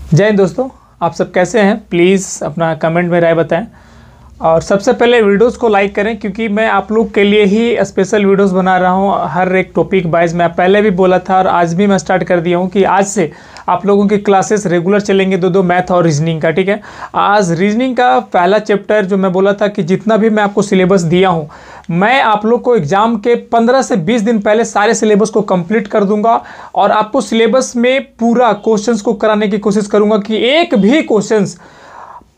जय हिंद दोस्तों, आप सब कैसे हैं? प्लीज़ अपना कमेंट में राय बताएं। और सबसे पहले वीडियोस को लाइक करें, क्योंकि मैं आप लोग के लिए ही स्पेशल वीडियोस बना रहा हूं हर एक टॉपिक वाइज। मैं पहले भी बोला था और आज भी मैं स्टार्ट कर दिया हूं कि आज से आप लोगों की क्लासेस रेगुलर चलेंगे, दो मैथ और रीजनिंग का। ठीक है, आज रीजनिंग का पहला चैप्टर जो मैं बोला था कि जितना भी मैं आपको सिलेबस दिया हूँ, मैं आप लोग को एग्जाम के 15 से 20 दिन पहले सारे सिलेबस को कंप्लीट कर दूंगा और आपको सिलेबस में पूरा क्वेश्चंस को कराने की कोशिश करूंगा कि एक भी क्वेश्चंस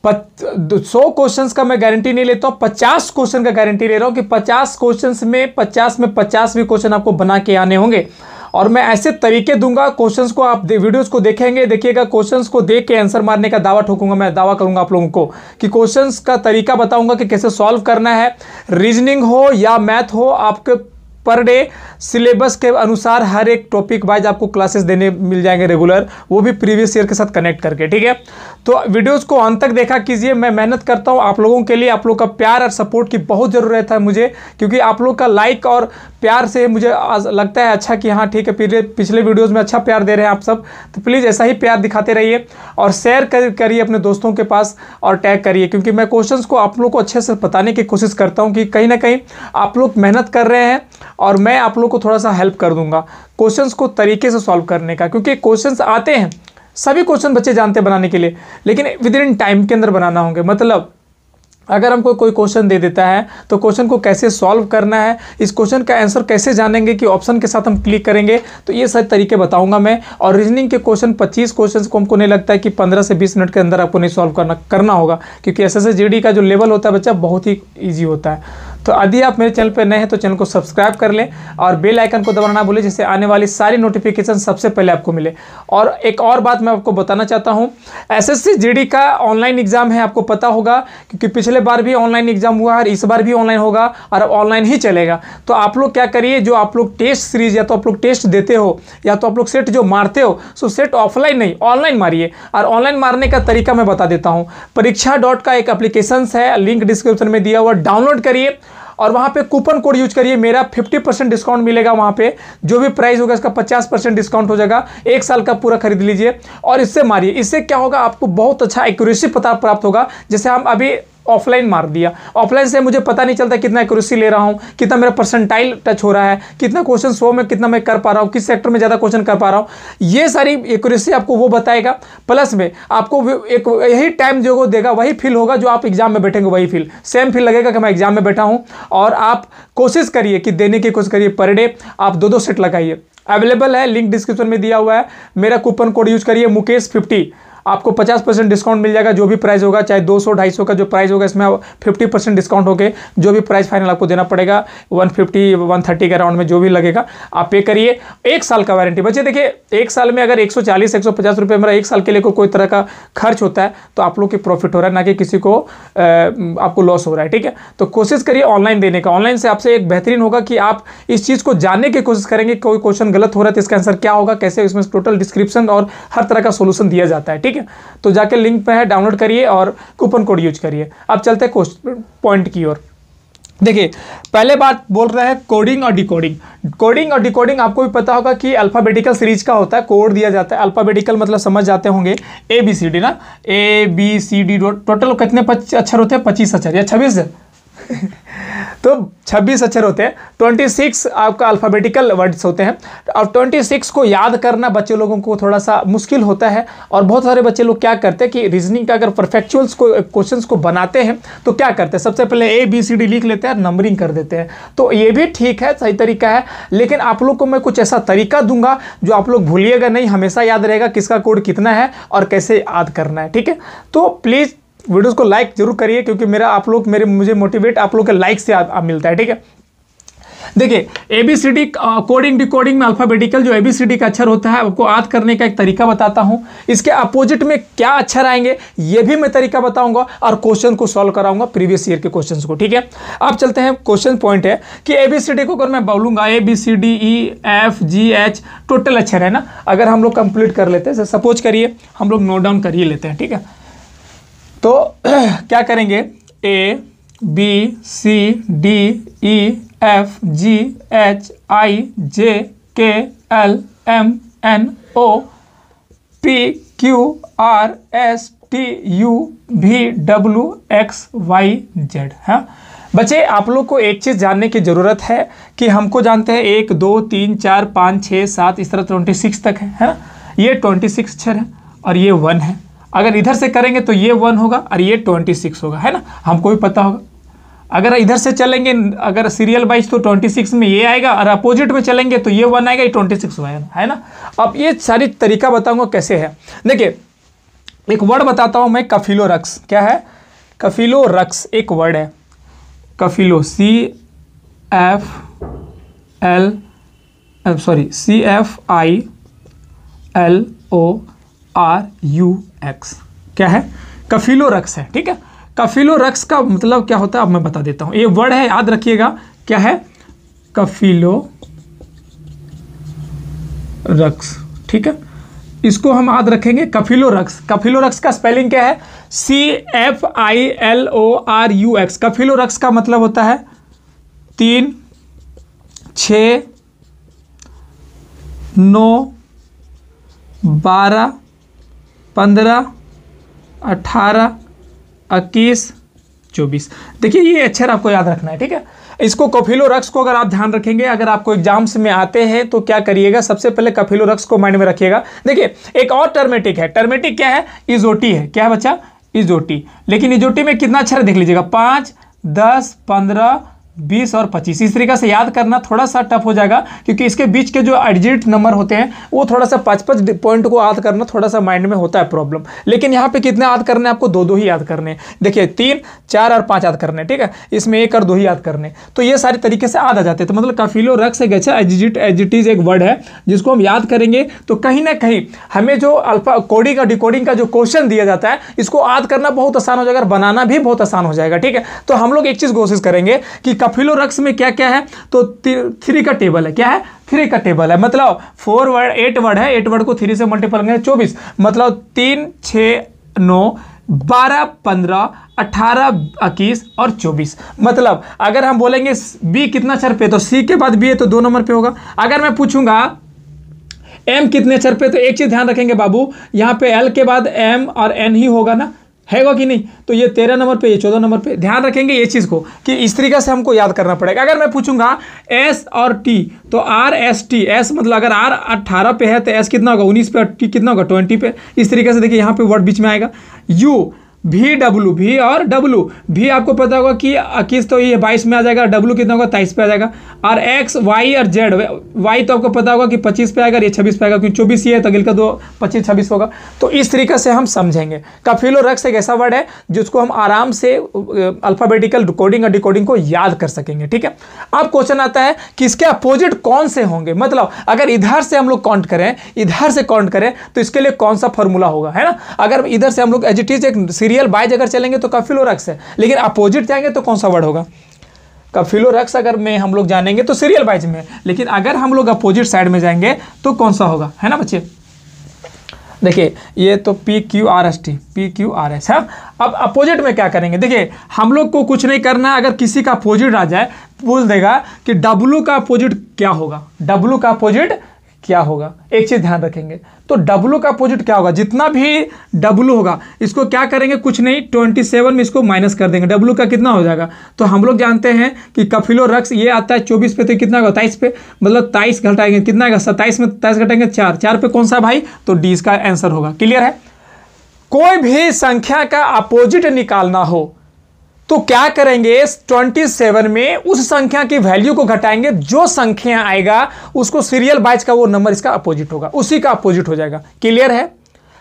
100 क्वेश्चंस का मैं गारंटी नहीं लेता हूँ, 50 क्वेश्चन का गारंटी ले रहा हूँ कि 50 क्वेश्चंस में 50 भी क्वेश्चन आपको बना के आने होंगे। और मैं ऐसे तरीके दूंगा क्वेश्चंस को, आप वीडियोस को देखेंगे, देखिएगा, क्वेश्चंस को देख के आंसर मारने का दावा ठोकूंगा। मैं दावा करूंगा आप लोगों को कि क्वेश्चंस का तरीका बताऊंगा कि कैसे सॉल्व करना है। रीजनिंग हो या मैथ हो, आपके पर डे सिलेबस के अनुसार हर एक टॉपिक वाइज आपको क्लासेस देने मिल जाएंगे रेगुलर, वो भी प्रीवियस ईयर के साथ कनेक्ट करके। ठीक है, तो वीडियोस को अंत तक देखा कीजिए। मैं मेहनत करता हूँ आप लोगों के लिए, आप लोग का प्यार और सपोर्ट की बहुत ज़रूरत है मुझे, क्योंकि आप लोग का लाइक और प्यार से मुझे लगता है अच्छा कि हाँ ठीक है, पिछले वीडियोज़ में अच्छा प्यार दे रहे हैं आप सब। तो प्लीज़ ऐसा ही प्यार दिखाते रहिए और शेयर करिए अपने दोस्तों के पास और टैग करिए, क्योंकि मैं क्वेश्चंस को आप लोग को अच्छे से बताने की कोशिश करता हूँ कि कहीं ना कहीं आप लोग मेहनत कर रहे हैं और मैं आप लोग को थोड़ा सा हेल्प कर दूंगा क्वेश्चंस को तरीके से सॉल्व करने का। क्योंकि क्वेश्चंस आते हैं, सभी क्वेश्चन बच्चे जानते हैं बनाने के लिए, लेकिन विद इन टाइम के अंदर बनाना होंगे। मतलब अगर हमको कोई क्वेश्चन दे देता है तो क्वेश्चन को कैसे सॉल्व करना है, इस क्वेश्चन का आंसर कैसे जानेंगे कि ऑप्शन के साथ हम क्लिक करेंगे, तो ये सारे तरीके बताऊंगा मैं। और रीजनिंग के क्वेश्चन 25 क्वेश्चन को हमको नहीं लगता है कि 15 से 20 मिनट के अंदर आपको नहीं सॉल्व करना होगा, क्योंकि एसएससी जीडी का जो लेवल होता है बच्चा बहुत ही ईजी होता है। तो यदि आप मेरे चैनल पर नए हैं तो चैनल को सब्सक्राइब कर लें और बेल आइकन को दबाना ना भूलें, जिससे आने वाली सारी नोटिफिकेशन सबसे पहले आपको मिले। और एक और बात मैं आपको बताना चाहता हूं, एसएससी जीडी का ऑनलाइन एग्जाम है, आपको पता होगा, क्योंकि पिछले बार भी ऑनलाइन एग्जाम हुआ और इस बार भी ऑनलाइन होगा और अब ऑनलाइन ही चलेगा। तो आप लोग क्या करिए, जो आप लोग टेस्ट सीरीज या तो आप लोग टेस्ट देते हो या तो आप लोग सेट जो मारते हो, सो सेट ऑफलाइन नहीं ऑनलाइन मारिए। और ऑनलाइन मारने का तरीका मैं बता देता हूँ। परीक्षा डॉट का एक एप्लीकेशन है, लिंक डिस्क्रिप्शन में दिया हुआ, डाउनलोड करिए और वहाँ पे कूपन कोड यूज करिए। मेरा 50% डिस्काउंट मिलेगा, वहाँ पे जो भी प्राइस होगा इसका 50% डिस्काउंट हो जाएगा। 1 साल का पूरा खरीद लीजिए और इससे मारिए। इससे क्या होगा, आपको बहुत अच्छा एक्यूरेसी पता प्राप्त होगा। जैसे हम अभी ऑफलाइन मार दिया, ऑफलाइन से मुझे पता नहीं चलता कितना एक्यूरेसी ले रहा हूँ, कितना मेरा परसेंटाइल टच हो रहा है, कितना क्वेश्चन 100 में कितना मैं कर पा रहा हूँ, किस सेक्टर में ज़्यादा क्वेश्चन कर पा रहा हूँ, ये सारी एक्यूरेसी आपको वो बताएगा। प्लस में आपको एक यही टाइम जो देगा वही फील होगा, जो आप एग्जाम में बैठेंगे वही फील सेम फील लगेगा कि मैं एग्जाम में बैठा हूँ। और आप कोशिश करिए कि देने की कोशिश करिए, पर डे आप 2-2 सेट लगाइए। अवेलेबल है, लिंक डिस्क्रिप्शन में दिया हुआ है। मेरा कूपन कोड यूज करिए मुकेश 50, आपको 50% डिस्काउंट मिल जाएगा। जो भी प्राइस होगा, चाहे 200-250 का जो प्राइस होगा, इसमें 50% डिस्काउंट होके जो भी प्राइस फाइनल आपको देना पड़ेगा 150-130 के अराउंड में जो भी लगेगा आप पे करिए। 1 साल का वारंटी। बच्चे देखिए, 1 साल में अगर 140-150 रुपये मेरा 1 साल के लिए कोई तरह का खर्च होता है तो आप लोग की प्रॉफिट हो रहा है, ना कि किसी को आपको लॉस हो रहा है। ठीक है, तो कोशिश करिए ऑनलाइन देने का। ऑनलाइन से आपसे एक बेहतरीन होगा कि आप इस चीज़ को जानने की कोशिश करेंगे, कोई क्वेश्चन गलत हो रहा है तो इसका आंसर क्या होगा, कैसे, इसमें टोटल डिस्क्रिप्शन और हर तरह का सोल्यूशन दिया जाता है। ठीक है, तो जाके लिंक पे है, डाउनलोड करिए और कूपन कोड यूज करिए। अब चलते हैं पॉइंट की ओर। देखिए, पहले बात बोल रहे हैं कोडिंग और डिकोडिंग। कोडिंग और डिकोडिंग आपको भी पता होगा कि अल्फाबेटिकल सीरीज का होता है, कोड दिया जाता है। अल्फाबेटिकल मतलब समझ जाते होंगे, ABCD ना, ABCD टोटल कितने अक्षर होते हैं? 25 अक्षर या 26 तो 26 अक्षर होते हैं। 26 आपका अल्फाबेटिकल वर्ड्स होते हैं और 26 को याद करना बच्चे लोगों को थोड़ा सा मुश्किल होता है। और बहुत सारे बच्चे लोग क्या करते हैं कि रीजनिंग का अगर परफेक्चुअल्स को क्वेश्चंस को बनाते हैं तो क्या करते हैं, सबसे पहले ABCD लिख लेते हैं, नंबरिंग कर देते हैं। तो ये भी ठीक है, सही तरीका है, लेकिन आप लोग को मैं कुछ ऐसा तरीका दूंगा जो आप लोग भूलिएगा नहीं, हमेशा याद रहेगा किसका कोड कितना है और कैसे याद करना है। ठीक है, तो प्लीज़ वीडियोस को लाइक जरूर करिए, क्योंकि मुझे मोटिवेट आप लोग के लाइक से मिलता है। ठीक है, देखिए, ABCD कोडिंग डिकोडिंग में अल्फाबेटिकल जो ABCD का अक्षर होता है आपको याद करने का एक तरीका बताता हूं। इसके अपोजिट में क्या अक्षर आएंगे ये भी मैं तरीका बताऊंगा और क्वेश्चन को सॉल्व कराऊंगा, प्रीवियस ईयर के क्वेश्चंस को। ठीक है, अब चलते हैं। क्वेश्चन पॉइंट है कि ABCD को अगर मैं बोलूंगा ABCDEFGH टोटल अक्षर है ना, अगर हम लोग कंप्लीट कर लेते हैं, सपोज करिए हम लोग नोट डाउन कर ही लेते हैं। ठीक है, तो क्या करेंगे, ABCDEFGHIJKLMNOP QRSTUVWXYZ। हाँ बच्चे, आप लोग को एक चीज़ जानने की ज़रूरत है कि हमको जानते हैं 1 2 3 4 5 6 7 इस तरह 26 तक है ना। ये 26 अक्षर है और ये 1 है। अगर इधर से करेंगे तो ये 1 होगा और ये 26 होगा, है ना, हमको भी पता होगा। अगर इधर से चलेंगे, अगर सीरियल वाइज तो 26 में ये आएगा और अपोजिट में चलेंगे तो ये 1 आएगा, ये 26 आएगा, है ना। अब ये सारी तरीका बताऊंगा कैसे है। देखिए एक वर्ड बताता हूं मैं, कफिलोरक्स। क्या है? कफिलोरक्स एक वर्ड है। कफिलो CFILORUX। क्या है? कफिलोरक्स है, ठीक है। कफिलोरक्स का मतलब क्या होता है अब मैं बता देता हूं। ये वर्ड है, याद रखिएगा। क्या है? कफिलोरक्स, ठीक है, इसको हम याद रखेंगे। कफिलोरक्स, कफिलोरक्स का स्पेलिंग क्या है? CFILORUX। कफिलोरक्स का मतलब होता है 3 6 9 12 15 18 21 24। देखिए ये अक्षर आपको याद रखना है, ठीक है। इसको कफिलोरक्स को अगर आप ध्यान रखेंगे, अगर आपको एग्जाम्स में आते हैं तो क्या करिएगा, सबसे पहले कफिलोरक्स को माइंड में रखिएगा। देखिए एक और टर्मेटिक है। टर्मेटिक क्या है? इजोटी है। क्या है बच्चा? इजोटी। लेकिन इजोटी में कितना अक्षर देख लीजिएगा, 5 10 15 20 और 25। इस तरीके से याद करना थोड़ा सा टफ हो जाएगा, क्योंकि इसके बीच के जो एडिजिट नंबर होते हैं वो थोड़ा सा 5-5 पॉइंट को याद करना थोड़ा सा माइंड में होता है प्रॉब्लम। लेकिन यहाँ पे कितने याद करने हैं आपको? 2-2 ही याद करने हैं। देखिए 3 4 और 5 याद करने, ठीक है। इसमें 1 और 2 ही याद करने, तो ये सारे तरीके से याद आ जाते हैं। तो मतलब कफिलोरक्स एक अच्छा एडिजिट एक वर्ड है जिसको हम याद करेंगे तो कहीं ना कहीं हमें जो अल्फा कोडिंग और डिकोडिंग का जो क्वेश्चन दिया जाता है इसको याद करना बहुत आसान हो जाएगा, बनाना भी बहुत आसान हो जाएगा, ठीक है। तो हम लोग एक चीज़ कोशिश करेंगे कि कफिलोरक्स में क्या क्या है, तो 3 का टेबल है। क्या है? 3 का टेबल है। मतलब 8 वर्ड है, 8 वर्ड को 3 से मल्टीपल करेंगे 24। मतलब 3 6 9 12 15 18 21 और 24। मतलब अगर हम बोलेंगे बी कितना अक्षर पे, तो सी के बाद बी है तो 2 नंबर पे होगा। अगर मैं पूछूंगा एम कितने अक्षर पे, तो एक चीज ध्यान रखेंगे बाबू, यहाँ पे एल के बाद एम और एन ही होगा ना, हैगा कि नहीं। तो ये 13 नंबर पे, ये 14 नंबर पे। ध्यान रखेंगे ये चीज़ को कि इस तरीके से हमको याद करना पड़ेगा। अगर मैं पूछूंगा एस और टी, तो आर एस टी, एस मतलब अगर आर 18 पे है तो एस कितना होगा 19 पे, और टी कितना होगा 20 पे। इस तरीके से देखिए यहाँ पे वर्ड बीच में आएगा। यू भी डब्लू, भी और डब्लू, भी आपको पता होगा कि 21 तो ये 22 में आ जाएगा, डब्लू कितना होगा 23 पे आ जाएगा। और एक्स वाई और जेड, वाई तो आपको पता होगा कि 25 पे आएगा, ये 26 पे आएगा, क्योंकि 24 ही है तो अगले का 25 26 होगा। तो इस तरीके से हम समझेंगे। कफिलोरक्स एक ऐसा वर्ड है जिसको हम आराम से अल्फाबेटिकल कोडिंग और डिकोडिंग को याद कर सकेंगे, ठीक है। अब क्वेश्चन आता है कि इसके अपोजिट कौन से होंगे। मतलब अगर इधर से हम लोग काउंट करें, इधर से काउंट करें तो इसके लिए कौन सा फॉर्मूला होगा, है ना। अगर इधर से हम लोग एज इट इज एक सीरियल वाइज अगर चलेंगे तो कफिलोरक्स है, लेकिन अपोजिट जाएंगे तो कौन सा वर्ड होगा। कफिलोरक्स अगर में हम लोग जानेंगे तो सीरियल वाइज में, लेकिन अगर हम लोग अपोजिट साइड में जाएंगे तो कौन सा होगा, है ना बच्चे। देखिए ये तो PQRS है। अब अपोजिट में क्या करेंगे, देखिए हम लोग को कुछ नहीं करना। अगर किसी का अपोजिट आ जाए, बोल देगा कि W का अपोजिट क्या होगा, W का अपोजिट क्या होगा। एक चीज ध्यान रखेंगे, तो W का अपोजिट क्या होगा, जितना भी W होगा इसको क्या करेंगे, कुछ नहीं 27 में इसको माइनस कर देंगे। W का कितना हो जाएगा, तो हम लोग जानते हैं कि कफिलोरक्स ये आता है 24 पे, तो कितना होगा 23 पे, मतलब 23 घटाएंगे कितना आएगा 27 में 27 घटाएंगे 4 पे कौन सा भाई, तो डी इसका आंसर होगा। क्लियर है। कोई भी संख्या का अपोजिट निकालना हो तो क्या करेंगे, 27 में उस संख्या की वैल्यू को घटाएंगे, जो संख्या आएगा उसको सीरियल वाइज का वो नंबर इसका अपोजिट होगा, उसी का अपोजिट हो जाएगा। क्लियर है।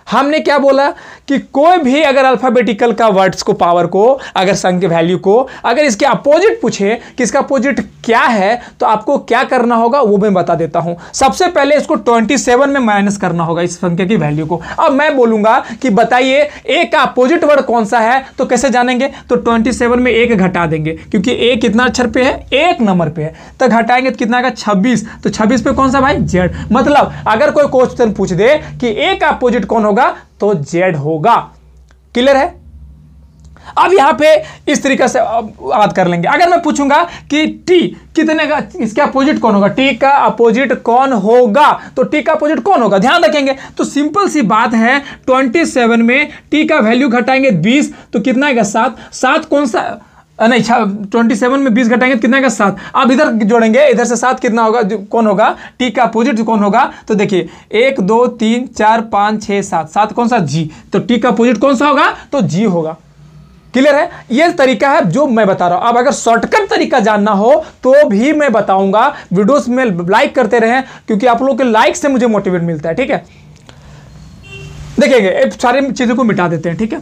हमने क्या बोला कि कोई भी अगर अल्फाबेटिकल का वर्ड्स को पावर को, अगर संख्या वैल्यू को, अगर इसके अपोजिट पूछे कि इसका अपोजिट क्या है, तो आपको क्या करना होगा वो मैं बता देता हूं। सबसे पहले इसको 27 में माइनस करना होगा इस संख्या की वैल्यू को। अब मैं बोलूंगा कि बताइए ए का अपोजिट वर्ड कौन सा है, तो कैसे जानेंगे, तो 27 में 1 घटा देंगे, क्योंकि ए कितना अक्षर पे है, 1 नंबर पे है, तो घटाएंगे तो कितना आएगा 26, तो 26 पे कौन सा भाई, जेड। मतलब अगर कोई क्वेश्चन पूछ दे कि ए का अपोजिट कौन होगा, तो जेड होगा। क्लियर है। अब यहाँ पे इस तरीके से बात कर लेंगे। अगर मैं पूछूंगा कि टी कितने का, इसका अपोजिट कौन होगा, टी का अपोजिट कौन होगा, तो टी का अपोजिट कौन होगा, ध्यान रखेंगे। तो सिंपल सी बात है, 27 में टी का वैल्यू घटाएंगे 20 तो कितना आएगा 7। 7 कौन सा, नहीं 27 में 20 घटाएंगे तो कितना आएगा 7। अब इधर जोड़ेंगे, इधर से 7 कितना होगा, कौन होगा, टी का अपोजिट कौन होगा, तो देखिए 1 2 3 4 5 6 7, 7 कौन सा, जी। तो टी का अपोजिट कौन सा होगा, तो जी होगा। क्लियर है, ये तरीका है जो मैं बता रहा हूं। अब अगर शॉर्टकट तरीका जानना हो तो भी मैं बताऊंगा, वीडियोस में लाइक करते रहें, क्योंकि आप लोगों के लाइक से मुझे मोटिवेट मिलता है। ठीक है, देखेंगे सारी चीजों को मिटा देते हैं। ठीक है,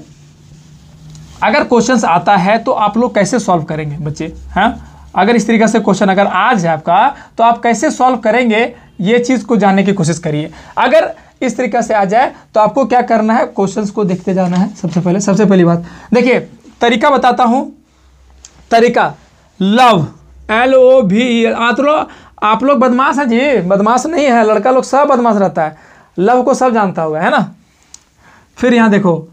अगर क्वेश्चंस आता है तो आप लोग कैसे सॉल्व करेंगे बच्चे, हाँ, अगर इस तरीके से क्वेश्चन अगर आ जाए आपका तो आप कैसे सॉल्व करेंगे, ये चीज को जानने की कोशिश करिए। अगर इस तरीके से आ जाए तो आपको क्या करना है, क्वेश्चंस को देखते जाना है। सबसे पहली बात देखिए, तरीका बताता हूं। तरीका लव, LOV, आप लोग बदमाश हैं जी, बदमाश नहीं है, लड़का लोग सब बदमाश रहता है, लव को सब जानता होगा, है ना। फिर यहां देखो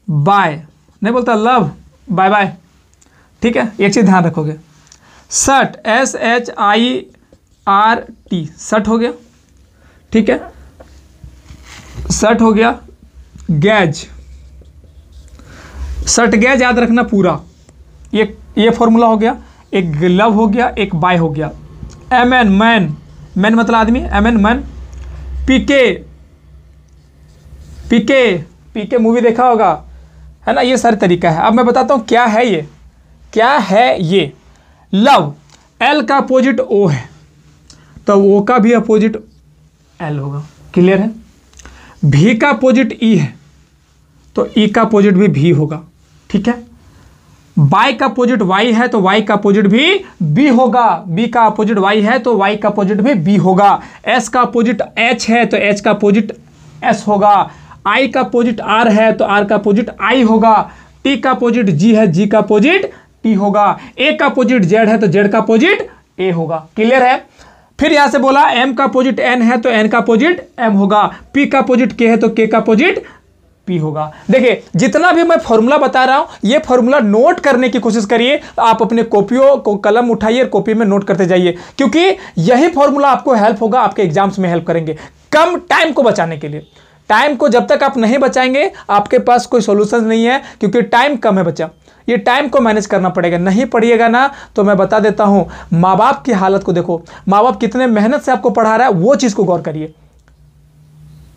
बाय, नहीं बोलता लव, बाय बाय। ठीक है, एक चीज ध्यान रखोगे, सट, SHIRT, सट हो गया। ठीक है, सट हो गया। गैज, सट गैज याद रखना पूरा, ये फॉर्मूला हो गया। एक लव हो गया, एक बाय हो गया। MN, मैन, मैन मतलब आदमी, MN मैन। PK मूवी देखा होगा, है ना, ये सारे तरीका है। अब मैं बताता हूं क्या है ये, क्या है ये। लव, L का अपोजिट O है, तो O का भी अपोजिट L होगा। क्लियर है। V का अपोजिट E है, तो E का अपोजिट भी V होगा। ठीक है। बाय का अपोजिट Y है, तो Y का अपोजिट भी B होगा। B का अपोजिट Y है, तो Y का अपोजिट भी B होगा। S का अपोजिट H है, तो H का अपोजिट S होगा। I का अपोजिट R है, तो R का अपोजिट I होगा। T का अपोजिट G है, G का अपोजिट T होगा। A का अपोजिट Z है, तो Z का अपोजिट A होगा। क्लियर है। फिर यहां से बोला M का अपोजिट N है, तो N का अपोजिट M होगा। P का अपोजिट K है, तो K का अपोजिट P होगा। देखिए जितना भी मैं फॉर्मूला बता रहा हूं, ये फॉर्मूला नोट करने की कोशिश करिए। आप अपने कॉपियों को कलम उठाइए, कॉपी में नोट करते जाइए, क्योंकि यही फॉर्मूला आपको हेल्प होगा, आपके एग्जाम्स में हेल्प करेंगे कम टाइम को बचाने के लिए। टाइम को जब तक आप नहीं बचाएंगे, आपके पास कोई सॉल्यूशन नहीं है, क्योंकि टाइम कम है बच्चा। ये टाइम को मैनेज करना पड़ेगा। नहीं पढ़िएगा ना, तो मैं बता देता हूं, माँ बाप की हालत को देखो, माँ बाप कितने मेहनत से आपको पढ़ा रहा है, वो चीज़ को गौर करिए।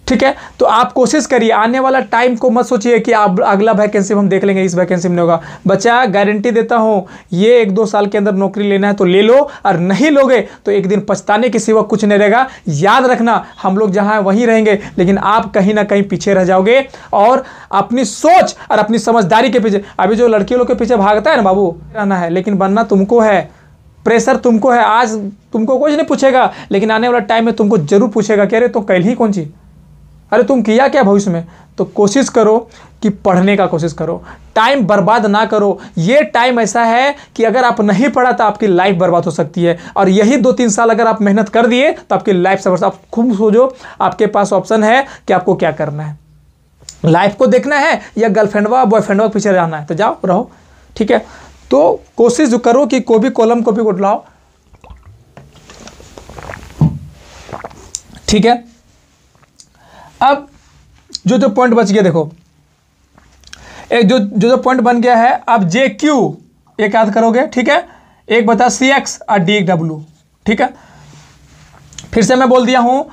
ठीक है, तो आप कोशिश करिए, आने वाला टाइम को मत सोचिए कि आप अगला वैकेंसी हम देख लेंगे, इस वैकेंसी में नहीं होगा। बच्चा गारंटी देता हूं, ये 1-2 साल के अंदर नौकरी लेना है तो ले लो, और नहीं लोगे तो एक दिन पछताने के सिवा कुछ नहीं रहेगा। याद रखना, हम लोग जहां हैं वहीं रहेंगे, लेकिन आप कहीं ना कहीं पीछे रह जाओगे। और अपनी सोच और अपनी समझदारी के पीछे, अभी जो लड़कियों लोग के पीछे भागता है ना बाबू, रहना है, लेकिन बनना तुमको है। प्रेशर तुमको है। आज तुमको कुछ नहीं पूछेगा, लेकिन आने वाला टाइम में तुमको जरूर पूछेगा कि अरे तो कल ही कौन सी, अरे तुम किया क्या भविष्य में। तो कोशिश करो कि पढ़ने का कोशिश करो, टाइम बर्बाद ना करो। ये टाइम ऐसा है कि अगर आप नहीं पढ़ा तो आपकी लाइफ बर्बाद हो सकती है, और यही 2-3 साल अगर आप मेहनत कर दिए तो आपकी लाइफ से आप खूब सोचो। आपके पास ऑप्शन है कि आपको क्या करना है, लाइफ को देखना है या गर्लफ्रेंडवा बॉयफ्रेंडवा के पीछे जाना है, तो जाओ रहो। ठीक है, तो कोशिश करो कि कोई भी कॉलम कॉपी को लाओ। ठीक है, अब जो पॉइंट बच गया, देखो एक जो पॉइंट बन गया है, अब JQ एक याद करोगे। ठीक है, एक बता CX और DW। ठीक है, फिर से मैं बोल दिया हूं,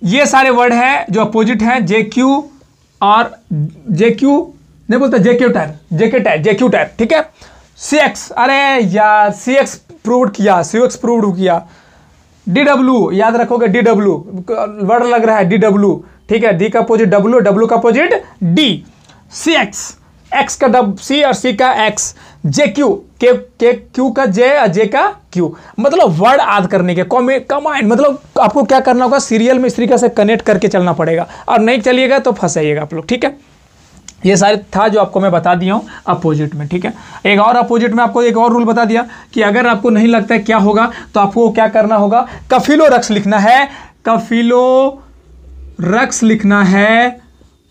ये सारे वर्ड हैं जो अपोजिट हैं, JQ और JQ नहीं बोलता, JQ टायर। ठीक है, CX, अरे यार CX प्रूव किया, CX प्रूव किया। DW याद रखोगे, DW वर्ड लग रहा है, DW। ठीक है, D का अपोजिट W, W का अपोजिट D। CX, X का C और C का X। JQ, Q का J और J का Q। मतलब वर्ड याद करने के कमांड, मतलब आपको क्या करना होगा, सीरियल में इस तरीके से कनेक्ट करके चलना पड़ेगा, और नहीं चलिएगा तो फंस जाइएगा आप लोग। ठीक है, ये सारे था जो आपको मैं बता दिया हूँ अपोजिट में। ठीक है, एक और अपोजिट में आपको एक और रूल बता दिया कि अगर आपको नहीं लगता है क्या होगा, तो आपको क्या करना होगा, कफिलो रक्स लिखना है, कफिलो रक्स लिखना है।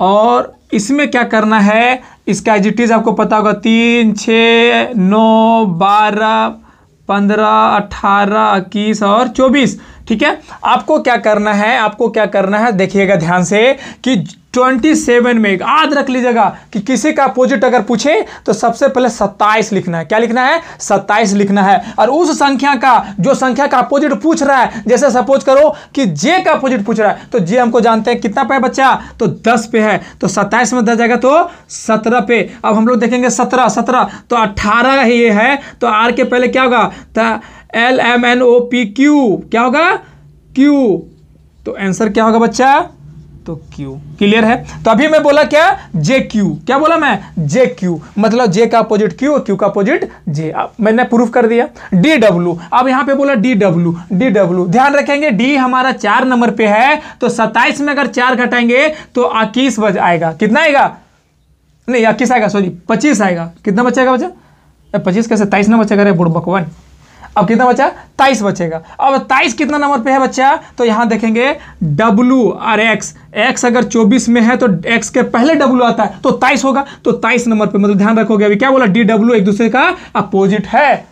और इसमें क्या करना है, इसका एजिटीज आपको पता होगा 3, 6, 9, 12, 15, 18, 21 और 24। ठीक है, आपको क्या करना है, आपको क्या करना है, देखिएगा ध्यान से कि 27 में याद रख लीजिएगा कि किसी का अपोजिट अगर पूछे तो सबसे पहले 27 लिखना है। क्या लिखना है? 27 लिखना है। और उस संख्या का, जो संख्या का अपोजिट पूछ रहा है, जैसे सपोज करो कि जे का अपोजिट पूछ रहा है, तो जे हमको जानते हैं कितना पे है बच्चा, तो 10 पे है, तो 27 में 10 जाएगा तो 17 पे। अब हम लोग देखेंगे 17 तो 18 ये है, तो आर के पहले क्या होगा, LMNOPQ, क्या होगा? क्यू। तो आंसर क्या होगा बच्चा? तो क्यू। क्लियर है? तो अभी मैं बोला क्या? जे क्यू। क्या बोला मैं? जे क्यू, मतलब जे का अपोजिट क्यू और क्यू का अपोजिट जे। अब मैंने प्रूफ कर दिया। डी डब्ल्यू, अब यहां पे बोला डी डब्ल्यू। डी डब्ल्यू ध्यान रखेंगे, डी हमारा 4 नंबर पे है, तो 27 में अगर 4 घटाएंगे तो 21 बच आएगा। कितना आएगा? नहीं 21 आएगा, सॉरी 25 आएगा। कितना बचेगा बच्चा? 25 कैसे? 23 ना बचेगा रे बुड़बकवन। अब कितना बचा? 23 बचेगा। अब 23 कितना नंबर पे है बच्चा? तो यहां देखेंगे W और X अगर 24 में है तो X के पहले W आता है, तो 23 होगा, तो 23 नंबर पे। मतलब ध्यान रखोगे, अभी क्या बोला? DW एक दूसरे का अपोजिट है।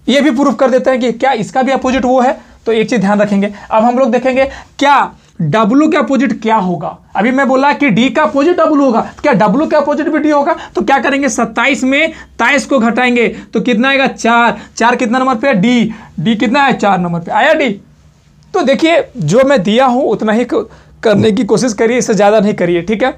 ये भी प्रूफ कर देते हैं कि क्या इसका भी अपोजिट वो है। तो एक चीज ध्यान रखेंगे। अब हम लोग देखेंगे क्या W का अपोजिट क्या होगा। अभी मैं बोला कि D का अपोजिट W होगा, क्या W का अपोजिट भी D होगा? तो क्या करेंगे? 27 में 23 को घटाएंगे तो कितना आएगा? 4। 4 कितना नंबर पे है? D कितना है? 4 नंबर पे आया D। तो देखिए, जो मैं दिया हूं उतना ही करने की कोशिश करिए, इससे ज़्यादा नहीं करिए। ठीक है,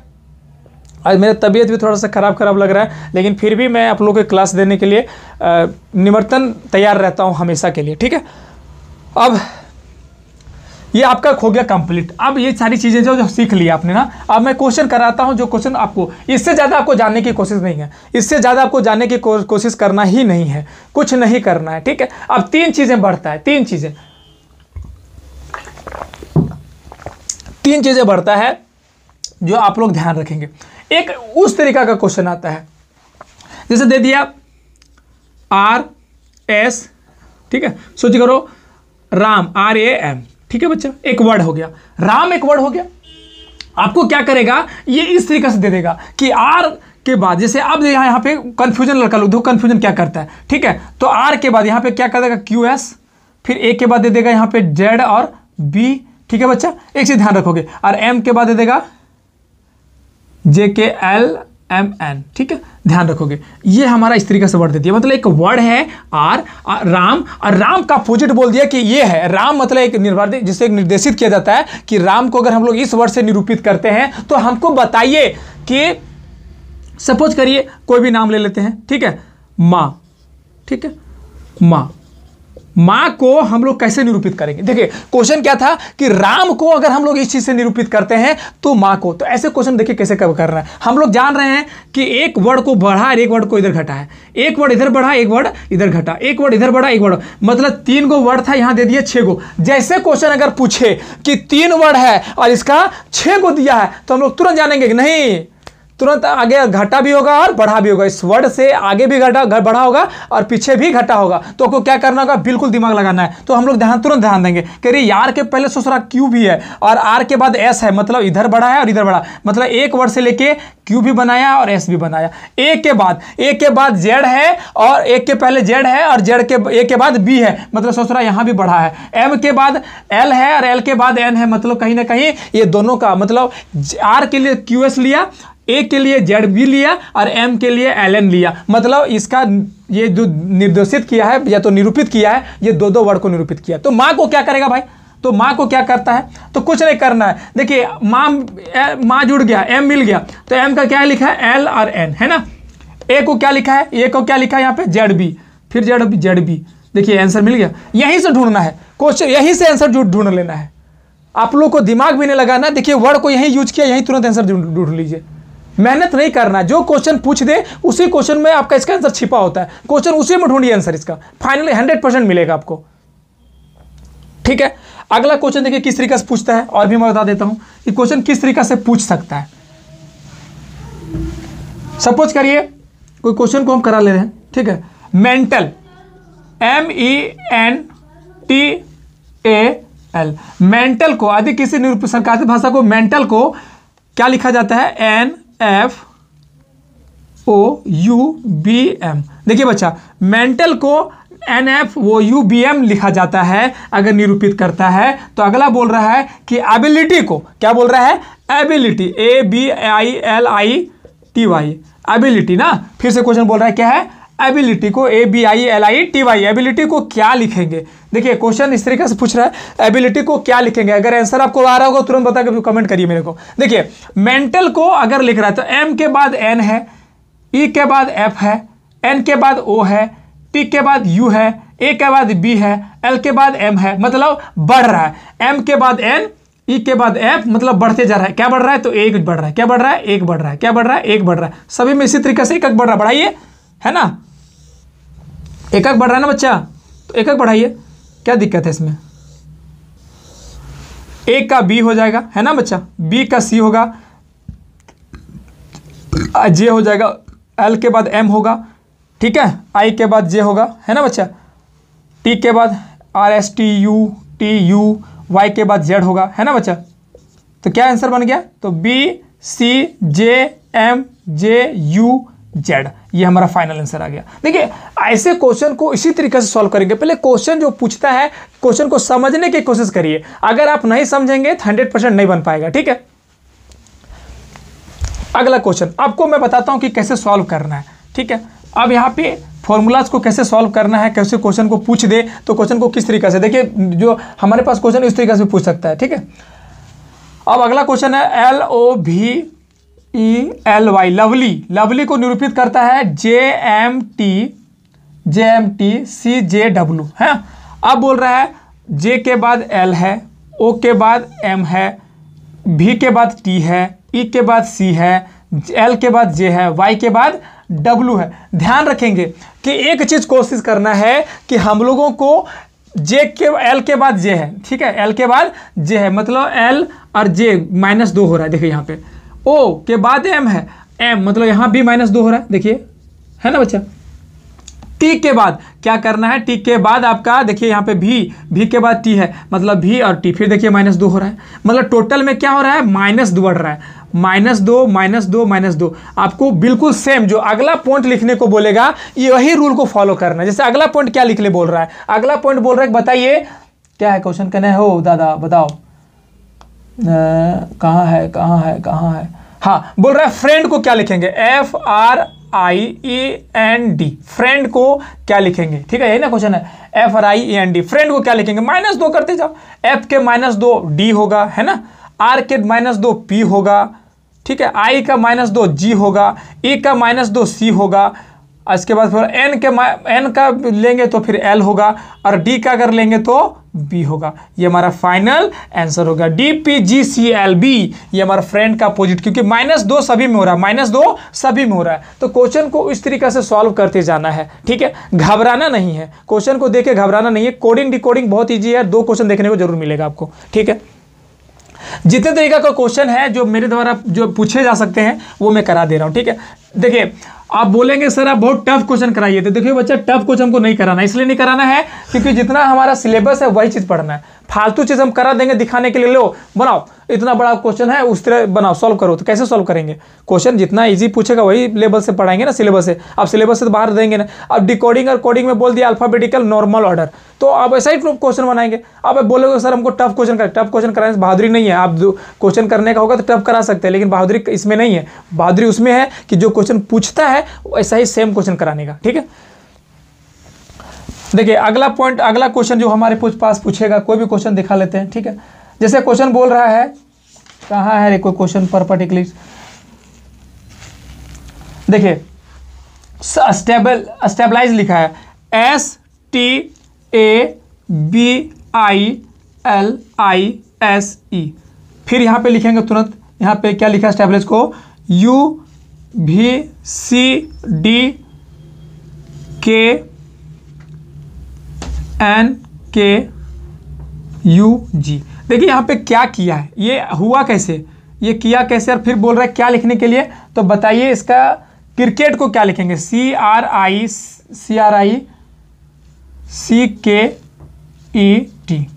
आज मेरा तबीयत भी थोड़ा सा खराब लग रहा है, लेकिन फिर भी मैं आप लोगों को क्लास देने के लिए निवर्तन तैयार रहता हूं हमेशा के लिए। ठीक है, अब ये आपका हो गया कंप्लीट। अब ये सारी चीज़ें जो सीख लिया आपने ना, अब मैं क्वेश्चन कराता हूं, जो क्वेश्चन आपको, इससे ज़्यादा आपको जानने की कोशिश नहीं है, इससे ज़्यादा आपको जानने की कोशिश करना ही नहीं है, कुछ नहीं करना है। ठीक है, अब 3 चीज़ें बढ़ता है, 3 चीज़ें बढ़ता है जो आप लोग ध्यान रखेंगे। एक उस तरीका का क्वेश्चन आता है, जैसे दे दिया RS, ठीक है, सोच करो राम, RAM, ठीक है बच्चा, एक वर्ड हो गया, राम एक वर्ड हो गया। आपको क्या करेगा, ये इस तरीके से दे देगा कि R के बाद, जैसे अब यहाँ पे कंफ्यूजन लड़का लोग, देखो कंफ्यूजन क्या करता है। ठीक है, तो R के बाद यहाँ पे क्या कर देगा? QS, फिर A के बाद दे देगा यहाँ पे Z और B। ठीक है बच्चा, एक चीज ध्यान रखोगे, और M के बाद दे देगा JKLMN। ठीक है, ध्यान रखोगे, ये हमारा इस तरीके से वर्ड दे दिया। मतलब एक वर्ड है R, राम, और राम का अपोजिट बोल दिया कि ये है राम, मतलब एक निर्वाचित, जिससे निर्देशित किया जाता है कि राम को अगर हम लोग इस वर्ड से निरूपित करते हैं तो हमको बताइए कि, सपोज करिए कोई भी नाम ले लेते हैं। ठीक है, माँ। ठीक है, माँ को हम लोग कैसे निरूपित करेंगे? देखिए क्वेश्चन क्या था कि राम को अगर हम लोग इस चीज से निरूपित करते हैं तो माँ को, तो ऐसे क्वेश्चन देखिए कैसे कब कर रहा है। हम लोग जान रहे हैं कि एक वर्ड को बढ़ा और एक वर्ड को इधर घटा है, एक वर्ड इधर बढ़ा एक वर्ड इधर घटा, एक वर्ड इधर बढ़ा एक वर्ड, मतलब 3 गो वर्ड था, यहां दे दिया 6 गो। जैसे क्वेश्चन अगर पूछे कि 3 वर्ड है और इसका 6 गो दिया है, तो हम लोग तुरंत जानेंगे कि नहीं, तुरंत आगे घटा भी होगा और बढ़ा भी होगा। इस वर्ड से आगे भी बढ़ा होगा और पीछे भी घटा होगा। तो आपको क्या करना होगा? बिल्कुल दिमाग लगाना है। तो हम लोग तुरंत ध्यान देंगे कि यार के पहले सोचरा क्यू भी है और आर के बाद एस है, मतलब इधर बढ़ा है और इधर बढ़ा, मतलब एक वर्ड से लेके क्यू भी बनाया और एस भी बनाया। ए के बाद जेड है और एक के पहले जेड है और जेड के ए के बाद बी है, मतलब सोचरा यहाँ भी बढ़ा है। एम के बाद एल है और एल के बाद एन है, मतलब कहीं ना कहीं ये दोनों का, मतलब आर के लिए क्यू एस लिया, ए के लिए जेड बी लिया और एम के लिए एल एन लिया। मतलब इसका ये जो निर्देशित किया है या तो निरूपित किया है, ये दो वर्ड को निरूपित किया। तो माँ को क्या करेगा भाई? तो माँ को क्या करता है? तो कुछ नहीं करना है। देखिए माँ जुड़ गया, एम मिल गया, तो एम का क्या लिखा है? एल और एन है ना। ए को क्या लिखा है? ए को क्या लिखा है यहाँ पे? जेड बी, फिर जेड बी। देखिए आंसर मिल गया। यहीं से ढूंढना है क्वेश्चन, यहीं से आंसर ढूंढ लेना है। आप लोग को दिमाग भी नहीं लगाना। देखिए वर्ड को यहीं यूज किया, यहीं तुरंत आंसर ढूंढ लीजिए। मेहनत नहीं करना, जो क्वेश्चन पूछ दे उसी क्वेश्चन में आपका इसका आंसर छिपा होता है। क्वेश्चन उसी में ढूंढिए आंसर, इसका फाइनली 100% मिलेगा आपको। ठीक है, अगला क्वेश्चन देखिए किस तरीके से पूछता है, और भी मैं बता देता हूं कि क्वेश्चन किस तरीके से पूछ सकता है। सपोज करिए कोई क्वेश्चन को हम करा ले रहे हैं। ठीक है, मेंटल, MENTAL, मेंटल को यदि किसी सरकारी भाषा को मेंटल को क्या लिखा जाता है? NF OUBM। देखिए बच्चा, मेंटल को NFOUBM लिखा जाता है अगर निरूपित करता है। तो अगला बोल रहा है कि एबिलिटी को क्या बोल रहा है, एबिलिटी, ABILITY, एबिलिटी ना। फिर से क्वेश्चन बोल रहा है क्या है, एबिलिटी को ABILITY, एबिलिटी को क्या लिखेंगे। देखिए क्वेश्चन इस तरीके से पूछ रहा है, एबिलिटी को क्या लिखेंगे। अगर आंसर आपको आ रहा होगा तुरंत बता के कमेंट करिए मेरे को। देखिए मेंटल को अगर लिख रहा है तो M के बाद N है, E के बाद F है, N के बाद O है, T के बाद U है, A के बाद B है, L के बाद M है, मतलब बढ़ रहा है। M के बाद N, E के बाद F, मतलब बढ़ते जा रहा है। क्या बढ़ रहा है, तो एक बढ़ रहा है। क्या बढ़ रहा है, एक बढ़ रहा है। क्या बढ़ रहा है, एक बढ़ रहा है। सभी में इसी तरीके से एक बढ़ रहा है, बढ़ाइए, है ना, एक बढ़ रहा है ना बच्चा, तो एक बढ़ाइए, क्या दिक्कत है इसमें। A का B हो जाएगा, है ना बच्चा, B का C होगा, J हो जाएगा, L के बाद M होगा, ठीक है, I के बाद J होगा, है ना बच्चा, T के बाद RSTU Y के बाद Z होगा, है ना बच्चा। तो क्या आंसर बन गया, तो BCJMJUZ, ये हमारा फाइनल आंसर आ गया। देखिए ऐसे क्वेश्चन को इसी तरीके से सॉल्व करेंगे। पहले क्वेश्चन जो पूछता है, क्वेश्चन को समझने की कोशिश करिए। अगर आप नहीं समझेंगे तो 100% नहीं बन पाएगा, ठीक है। अगला क्वेश्चन आपको मैं बताता हूं कि कैसे सॉल्व करना है, ठीक है। अब यहाँ पे फॉर्मूलाज को कैसे सॉल्व करना है, कैसे क्वेश्चन को पूछ दे तो क्वेश्चन को किस तरीके से, देखिए जो हमारे पास क्वेश्चन इस तरीके से पूछ सकता है, ठीक है। अब अगला क्वेश्चन है LOVELY, लवली को निरूपित करता है JMTCJW, है। अब बोल रहा है J के बाद L है, O के बाद M है, V के बाद T है, E के बाद C है, L के बाद J है, Y के बाद W है। ध्यान रखेंगे कि एक चीज कोशिश करना है कि हम लोगों को J के L के बाद J है, ठीक है, L के बाद J है, मतलब L और J -2 हो रहा है। देखिए यहाँ पे O के बाद M है, M मतलब यहाँ भी -2 हो रहा है, देखिए, है ना बच्चा। T के बाद क्या करना है, T के बाद आपका देखिए यहाँ पे V के बाद T है, मतलब V और T, फिर देखिए -2 हो रहा है, मतलब टोटल में क्या हो रहा है, -2 बढ़ रहा है, -2 -2 -2। आपको बिल्कुल सेम जो अगला पॉइंट लिखने को बोलेगा यही रूल को फॉलो करना है। जैसे अगला पॉइंट क्या लिखने बोल रहा है, अगला पॉइंट बोल रहा है बताइए क्या है, क्वेश्चन कहना है, हो दादा बताओ कहाँ है, हाँ बोल रहा है फ्रेंड को क्या लिखेंगे, FRIEND, फ्रेंड को क्या लिखेंगे, ठीक है, यही ना क्वेश्चन है, FRIEND, फ्रेंड को क्या लिखेंगे, -2 करते जाओ। F के -2 D होगा, है ना, R के -2 P होगा, ठीक है, I का -2 G होगा, E का -2 C होगा, इसके बाद फिर N का लेंगे तो फिर L होगा, और D का अगर लेंगे तो B होगा। ये हमारा फाइनल आंसर होगा DPGCLB। ये हमारा फ्रेंड का अपोजिट, क्योंकि -2 सभी में हो रहा है, -2 सभी में हो रहा है। तो क्वेश्चन को इस तरीके से सॉल्व करते जाना है, ठीक है, घबराना नहीं है, क्वेश्चन को देख के घबराना नहीं है। कोडिंग डिकोडिंग बहुत ईजी है, 2 क्वेश्चन देखने को जरूर मिलेगा आपको, ठीक है। जितने तरीका का क्वेश्चन है जो मेरे द्वारा जो पूछे जा सकते हैं वो मैं करा दे रहा हूँ, ठीक है। देखिए आप बोलेंगे सर आप बहुत टफ क्वेश्चन कराइए, तो देखिए बच्चा टफ क्वेश्चन को नहीं कराना, इसलिए नहीं कराना है क्योंकि जितना हमारा सिलेबस है वही चीज़ पढ़ना है। फालतू चीज़ हम करा देंगे दिखाने के लिए, लो बनाओ इतना बड़ा क्वेश्चन है उस तरह बनाओ, सॉल्व करो, तो कैसे सॉल्व करेंगे। क्वेश्चन जितना इजी पूछेगा वही लेवल से पढ़ाएंगे ना, सिलेबस से। अब सिलेबस से तो बाहर देंगे ना। अब डिकोडिंग और कोडिंग में बोल दिया अल्फाबेटिकल नॉर्मल ऑर्डर, तो आप ऐसा ही क्वेश्चन बनाएंगे। अब बोलोगे सर हमको टफ क्वेश्चन कराने से बहादुरी नहीं है। आप क्वेश्चन करने का होगा तो टफ करा सकते हैं, लेकिन बहादुरी इसमें नहीं है। बहादुरी उसमें है कि जो क्वेश्चन पूछता है वैसा ही सेम क्वेश्चन कराने का, ठीक है। देखिए अगला पॉइंट, अगला क्वेश्चन जो हमारे पास पूछेगा, कोई भी क्वेश्चन दिखा लेते हैं, ठीक है। जैसे क्वेश्चन बोल रहा है, कहाँ है कोई क्वेश्चन पर पर्टिकुलर, देखिए स्टेबलाइज लिखा है, STABILISE। फिर यहाँ पे लिखेंगे तुरंत, यहाँ पे क्या लिखा है स्टेबलाइज को, UVCDKNKUG। देखिए यहाँ पे क्या किया है, ये हुआ कैसे, ये किया कैसे, और फिर बोल रहा है क्या लिखने के लिए, तो बताइए इसका क्रिकेट को क्या लिखेंगे, CRICKET,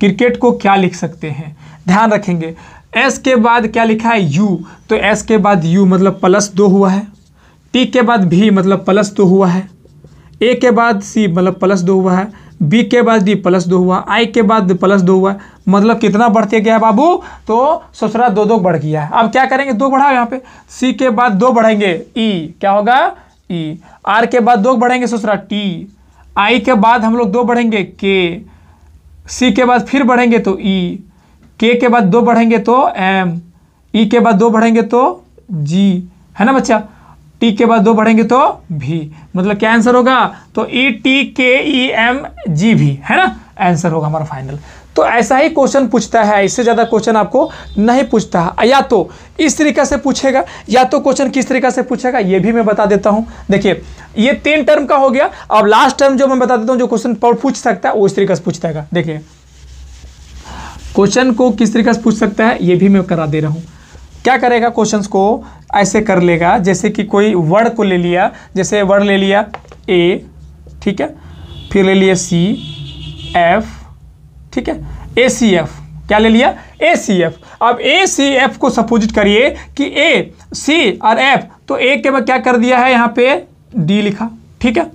क्रिकेट को क्या लिख सकते हैं। ध्यान रखेंगे S के बाद क्या लिखा है U, तो S के बाद U मतलब +2 हुआ है, टी के बाद भी मतलब +2 हुआ है, ए के बाद सी मतलब +2 हुआ है, बी के बाद डी +2 हुआ, आई के बाद +2 हुआ, मतलब कितना बढ़ते गया है बाबू, तो ससुरा 2 बढ़ गया है। अब क्या करेंगे, 2 बढ़ाओ यहाँ पे, सी के बाद 2 बढ़ेंगे ई, क्या होगा ई, आर के बाद 2 बढ़ेंगे ससुरा टी, आई के बाद हम लोग 2 बढ़ेंगे के, सी के बाद फिर बढ़ेंगे तो ई, के बाद 2 बढ़ेंगे तो एम, ई के बाद 2 बढ़ेंगे तो जी, है ना बच्चा, टी के बाद 2 बढ़ेंगे तो भी, मतलब क्या आंसर होगा, तो ई टी के ई एम जी भी, है ना, आंसर होगा हमारा फाइनल। तो ऐसा ही क्वेश्चन पूछता है, इससे ज़्यादा क्वेश्चन आपको नहीं पूछता है, या तो इस तरीक़े से पूछेगा, या तो क्वेश्चन किस तरीक़े से पूछेगा ये भी मैं बता देता हूँ। देखिए ये 3 टर्म का हो गया, अब लास्ट टर्म जो मैं बता देता हूँ, जो क्वेश्चन पूछ सकता है वो इस तरीके से पूछता है। देखिए क्वेश्चन को किस तरीके से पूछ सकता है ये भी मैं करा दे रहा हूँ। क्या करेगा, क्वेश्चंस को ऐसे कर लेगा, जैसे कि कोई वर्ड को ले लिया, जैसे वर्ड ले लिया ए, ठीक है, फिर ले लिया सी एफ, ठीक है, ए सी एफ, क्या ले लिया, ए सी एफ। अब ए सी एफ को सपोजिट करिए कि ए सी और एफ, तो ए के बाद क्या कर दिया है यहाँ पे डी लिखा, ठीक है,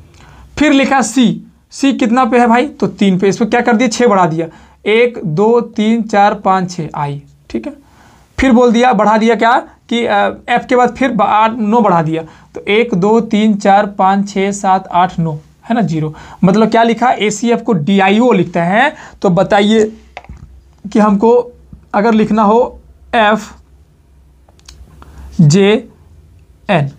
फिर लिखा सी, सी कितना पे है भाई, तो 3 पे, इस पर क्या कर दिया 6 बढ़ा दिया, 1 2 3 4 5 6 आई, ठीक है, फिर बोल दिया बढ़ा दिया क्या कि एफ के बाद फिर 9 बढ़ा दिया, तो 1 2 3 4 5 6 7 8 9, है ना 0, मतलब क्या लिखा, ACF को DIO लिखता है। तो बताइए कि हमको अगर लिखना हो FJN,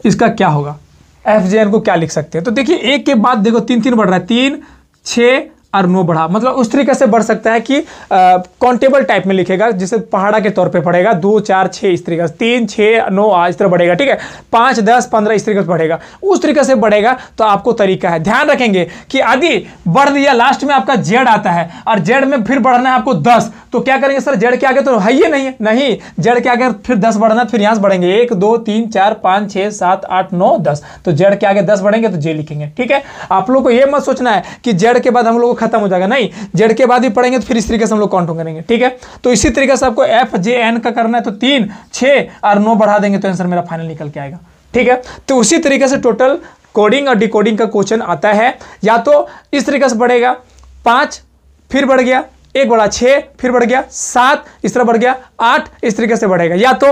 इसका क्या होगा, FJN को क्या लिख सकते हैं, तो देखिए एक के बाद देखो 3 3 बढ़ रहा है, 3 6 और 9 बढ़ा, मतलब उस तरीके से बढ़ सकता है कि काउंटेबल टाइप में लिखेगा, जिसे पहाड़ा के तौर पे पढ़ेगा, 2 4 6 इस तरीके से, 3 6 9 इस तरह बढ़ेगा, ठीक है, 5 10 15 इस तरीके से बढ़ेगा, उस तरीके से बढ़ेगा। तो आपको तरीका है, ध्यान रखेंगे कि आदि बढ़ दिया, लास्ट में आपका जेड आता है और जेड में फिर बढ़ना है आपको 10, तो क्या करेंगे सर, जेड के आगे तो है ही नहीं, नहीं जेड के आगे फिर 10 बढ़ना, फिर यहाँ से बढ़ेंगे 1 2 3 4 5 6 7 8 9 10, तो जेड के आगे 10 बढ़ेंगे तो जे लिखेंगे, ठीक है। आप लोग को ये मत सोचना है कि जेड के बाद हम लोग खत्म हो जाएगा, नहीं, जेड के बाद ही पढ़ेंगे तो फिर इस तरीके से हम लोग काउंट करेंगे, ठीक है। तो इसी तरीके से आपको FJN का करना है, तो 3 6 और 9 बढ़ा देंगे तो आंसर मेरा फाइनल निकल के आएगा, ठीक है। तो उसी तरीके से टोटल कोडिंग और डिकोडिंग का क्वेश्चन आता है, या तो इस तरीके से बढ़ेगा 5 फिर बढ़ गया, 1 बढ़ा 6 फिर बढ़ गया 7 इस तरह बढ़ गया 8 इस तरीके से बढ़ेगा, या तो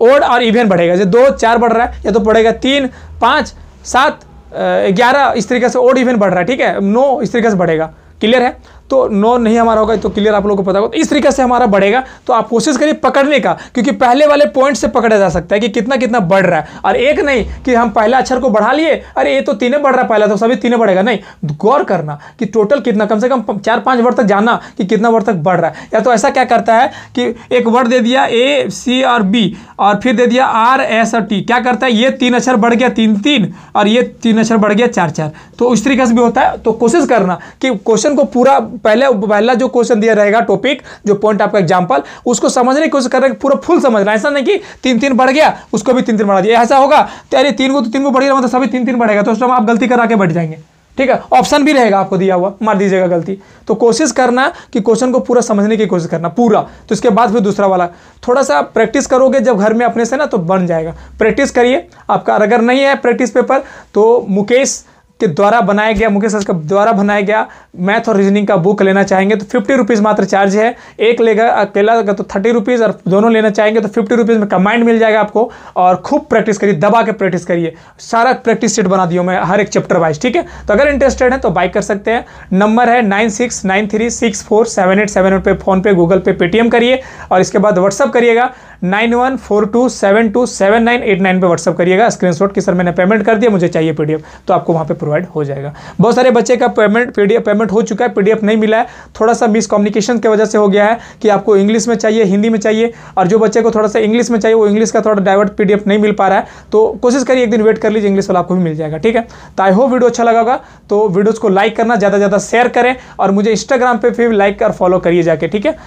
ओड और इवन बढ़ेगा, जैसे 2 4 बढ़ रहा है, या तो बढ़ेगा 3 5 7 11 इस तरीके से ओड इवन बढ़ रहा है, ठीक है, 9 इस तरीके से बढ़ेगा, क्लियर है। तो 9 नहीं हमारा होगा, तो क्लियर आप लोगों को पता होगा, तो इस तरीके से हमारा बढ़ेगा। तो आप कोशिश करिए पकड़ने का, क्योंकि पहले वाले पॉइंट से पकड़ा जा सकता है कि कितना कितना बढ़ रहा है, और एक नहीं कि हम पहला अक्षर को बढ़ा लिए, अरे ये तो 3 बढ़ रहा है पहला, तो सभी 3 बढ़ेगा, नहीं, गौर करना कि टोटल कितना, कम से कम 4-5 वर्ड तक जाना कि कितना वर्ड तक बढ़ रहा है। या तो ऐसा क्या करता है कि एक वर्ड दे दिया A C और B और फिर दे दिया R S और T, क्या करता है ये 3 अक्षर बढ़ गया 3 3 और ये 3 अक्षर बढ़ गया 4 4, तो इस तरीके से भी होता है। तो कोशिश करना कि क्वेश्चन को पूरा पहला जो क्वेश्चन दिया रहेगा, टॉपिक जो पॉइंट आपका एग्जांपल, उसको समझने की कोशिश करना, पूरा फुल समझना, ऐसा नहीं कि 3 3 बढ़ गया उसको भी 3 3 बढ़ा दिया, ऐसा होगा तो अरे 3 को तो 3 को बढ़ गया मतलब सभी 3 3 बढ़ेगा, तो उस टाइम आप गलती करा के बैठ जाएंगे, ठीक है। ऑप्शन भी रहेगा आपको दिया हुआ, मार दीजिएगा गलती। तो कोशिश करना कि क्वेश्चन को पूरा समझने की कोशिश करना पूरा, तो इसके बाद फिर दूसरा वाला थोड़ा सा प्रैक्टिस करोगे जब घर में अपने से ना, तो बन जाएगा। प्रैक्टिस करिए आपका, अगर नहीं है प्रैक्टिस पेपर तो मुकेश के द्वारा बनाया गया, मुकेश सर के द्वारा बनाया गया मैथ और रीजनिंग का बुक लेना चाहेंगे तो 50 रुपीज़ मात्र चार्ज है, एक लेगा अकेला तो 30 रुपीज़, और दोनों लेना चाहेंगे तो 50 रुपीज़ में कंबाइंड मिल जाएगा आपको। और खूब प्रैक्टिस करिए, दबा के प्रैक्टिस करिए, सारा प्रैक्टिस सेट बना दिया मैं हर एक चैप्टर वाइज, ठीक है। तो अगर इंटरेस्टेड है तो बाय कर सकते हैं, नंबर है 9693647878 पे, फोन पे, गूगल पे, पेटीएम करिए, और इसके बाद व्हाट्सअप करिएगा 9142727989 पे व्हाट्सअप करिएगा स्क्रीनशॉट कि सर मैंने पेमेंट कर दिया, मुझे चाहिए PDF, तो आपको वहाँ पे प्रोवाइड हो जाएगा। बहुत सारे बच्चे का पेमेंट हो चुका है, PDF नहीं मिला है, थोड़ा सा मिसकम्युनिकेशन की वजह से हो गया है कि आपको इंग्लिश में चाहिए, हिंदी में चाहिए, और जो बच्चे को थोड़ा सा इंग्लिश में चाहिए वो इंग्लिश का थोड़ा डाइवर्ट PDF नहीं मिल पा रहा है, तो कोशिश करिए एक दिन वेट कर लीजिए, इंग्लिश वाला आपको भी मिल जाएगा, ठीक है। तो आई होप वीडियो अच्छा लगा होगा, तो वीडियोज़ को लाइक करना, ज़्यादा से ज़्यादा शेयर करें, और मुझे इंस्टाग्राम पर फिर लाइक और फॉलो करिए जाके, ठीक है।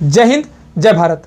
जय हिंद, जय भारत।